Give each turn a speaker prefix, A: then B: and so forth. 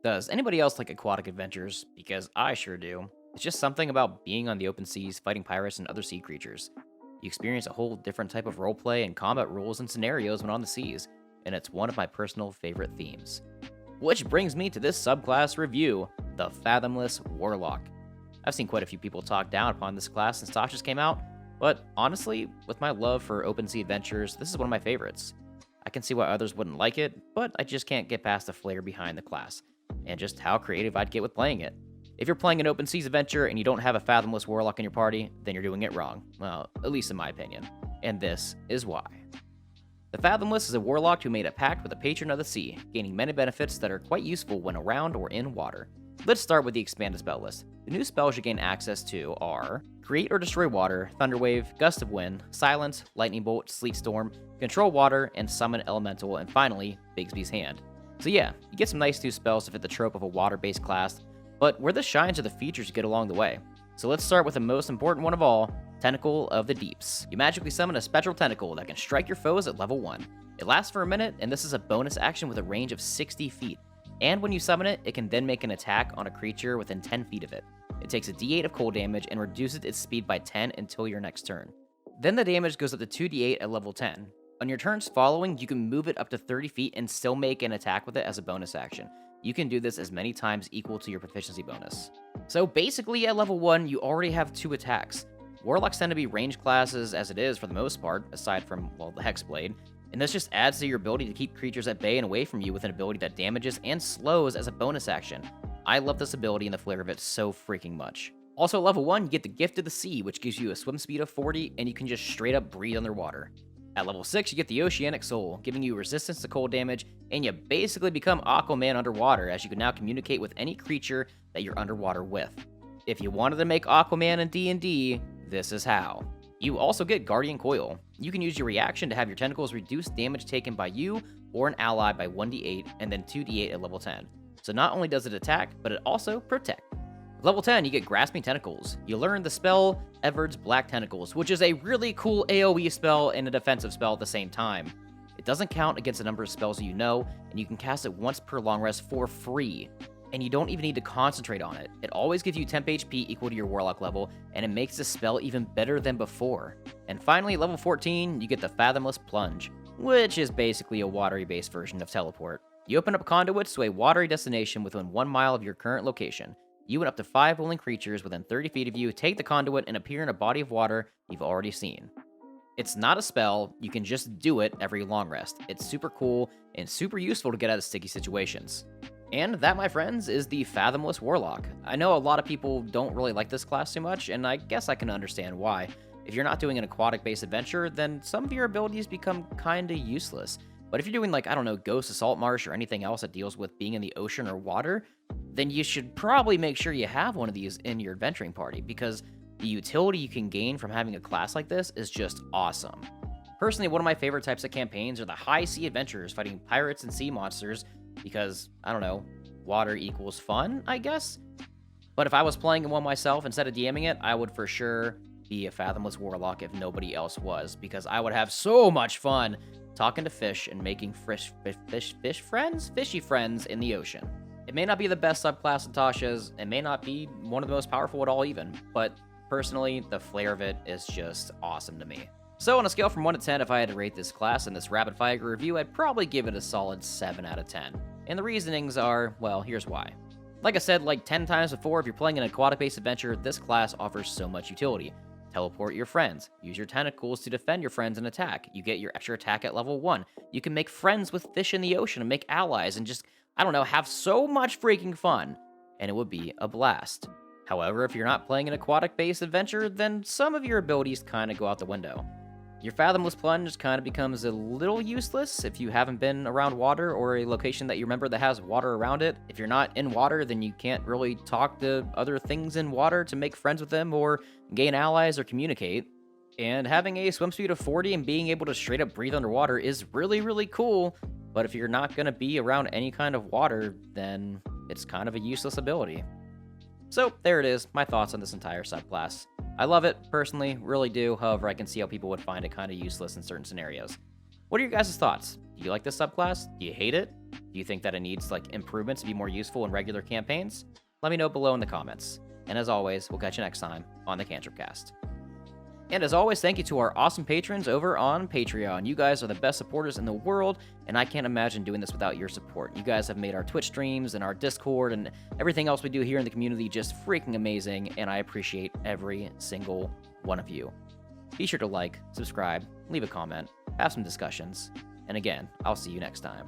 A: Does anybody else like aquatic adventures? Because I sure do. It's just something about being on the open seas, fighting pirates and other sea creatures. You experience a whole different type of roleplay and combat rules and scenarios when on the seas, and it's one of my personal favorite themes. Which brings me to this subclass review, the Fathomless Warlock. I've seen quite a few people talk down upon this class since Tasha's came out, but honestly, with my love for open sea adventures, this is one of my favorites. I can see why others wouldn't like it, but I just can't get past the flair behind the class, and just how creative I'd get with playing it. If you're playing an open seas adventure and you don't have a Fathomless Warlock in your party, then you're doing it wrong. Well, at least in my opinion. And this is why. The Fathomless is a warlock who made a pact with a patron of the sea, gaining many benefits that are quite useful when around or in water. Let's start with the expanded spell list. The new spells you gain access to are Create or Destroy Water, Thunderwave, Gust of Wind, Silence, Lightning Bolt, Sleet Storm, Control Water, and Summon Elemental, and finally, Bigsby's Hand. So yeah, you get some nice new spells to fit the trope of a water-based class, but where this shines are the features you get along the way. So let's start with the most important one of all, Tentacle of the Deeps. You magically summon a spectral tentacle that can strike your foes at level 1. It lasts for a minute, and this is a bonus action with a range of 60 feet. And when you summon it, it can then make an attack on a creature within 10 feet of it. It takes a d8 of cold damage and reduces its speed by 10 until your next turn. Then the damage goes up to 2d8 at level 10. On your turns following, you can move it up to 30 feet and still make an attack with it as a bonus action. You can do this as many times equal to your proficiency bonus. So basically at level 1, you already have 2 attacks. Warlocks tend to be ranged classes as it is for the most part, aside from, well, the Hexblade, and this just adds to your ability to keep creatures at bay and away from you with an ability that damages and slows as a bonus action. I love this ability and the flair of it so freaking much. Also at level 1, you get the Gift of the Sea, which gives you a swim speed of 40, and you can just straight up breathe underwater. At level 6, you get the Oceanic Soul, giving you resistance to cold damage, and you basically become Aquaman underwater, as you can now communicate with any creature that you're underwater with. If you wanted to make Aquaman in D&D, this is how. You also get Guardian Coil. You can use your reaction to have your tentacles reduce damage taken by you or an ally by 1d8 and then 2d8 at level 10. So not only does it attack, but it also protect. Level 10, you get Grasping Tentacles. You learn the spell Edward's Black Tentacles, which is a really cool AoE spell and a defensive spell at the same time. It doesn't count against the number of spells you know, and you can cast it once per long rest for free. And you don't even need to concentrate on it. It always gives you temp HP equal to your Warlock level, and it makes the spell even better than before. And finally, level 14, you get the Fathomless Plunge, which is basically a watery-based version of Teleport. You open up conduits to a watery destination within 1 mile of your current location. You and up to 5 willing creatures within 30 feet of you take the conduit and appear in a body of water you've already seen. It's not a spell, you can just do it every long rest. It's super cool and super useful to get out of sticky situations. And that, my friends, is the Fathomless Warlock. I know a lot of people don't really like this class too much, and I guess I can understand why. If you're not doing an aquatic-based adventure, then some of your abilities become kinda useless. But if you're doing, like, I don't know, Ghost of Salt Marsh or anything else that deals with being in the ocean or water, then you should probably make sure you have one of these in your adventuring party, because the utility you can gain from having a class like this is just awesome. Personally, one of my favorite types of campaigns are the high sea adventures fighting pirates and sea monsters, because, I don't know, water equals fun, I guess? But if I was playing in one myself instead of DMing it, I would for sure be a Fathomless Warlock if nobody else was, because I would have so much fun talking to fish and making fishy friends in the ocean. It may not be the best subclass of Tasha's, it may not be one of the most powerful at all even, but personally, the flair of it is just awesome to me. So on a scale from 1 to 10, if I had to rate this class in this rapid fire review, I'd probably give it a solid 7 out of 10. And the reasonings are, well, here's why. Like I said like 10 times before, if you're playing an aquatic-based adventure, this class offers so much utility. Teleport your friends. Use your tentacles to defend your friends and attack. You get your extra attack at level 1. You can make friends with fish in the ocean and make allies and just, I don't know, have so much freaking fun. And it would be a blast. However, if you're not playing an aquatic-based adventure, then some of your abilities kind of go out the window. Your Fathomless Plunge kind of becomes a little useless if you haven't been around water or a location that you remember that has water around it. If you're not in water, then you can't really talk to other things in water to make friends with them or gain allies or communicate. And having a swim speed of 40 and being able to straight up breathe underwater is really, really cool. But if you're not going to be around any kind of water, then it's kind of a useless ability. So there it is, my thoughts on this entire subclass. I love it, personally, really do, however I can see how people would find it kind of useless in certain scenarios. What are your guys' thoughts? Do you like this subclass? Do you hate it? Do you think that it needs improvements to be more useful in regular campaigns? Let me know below in the comments. And as always, we'll catch you next time on the Cantripcast. And as always, thank you to our awesome patrons over on Patreon. You guys are the best supporters in the world, and I can't imagine doing this without your support. You guys have made our Twitch streams and our Discord and everything else we do here in the community just freaking amazing, and I appreciate every single one of you. Be sure to like, subscribe, leave a comment, have some discussions, and again, I'll see you next time.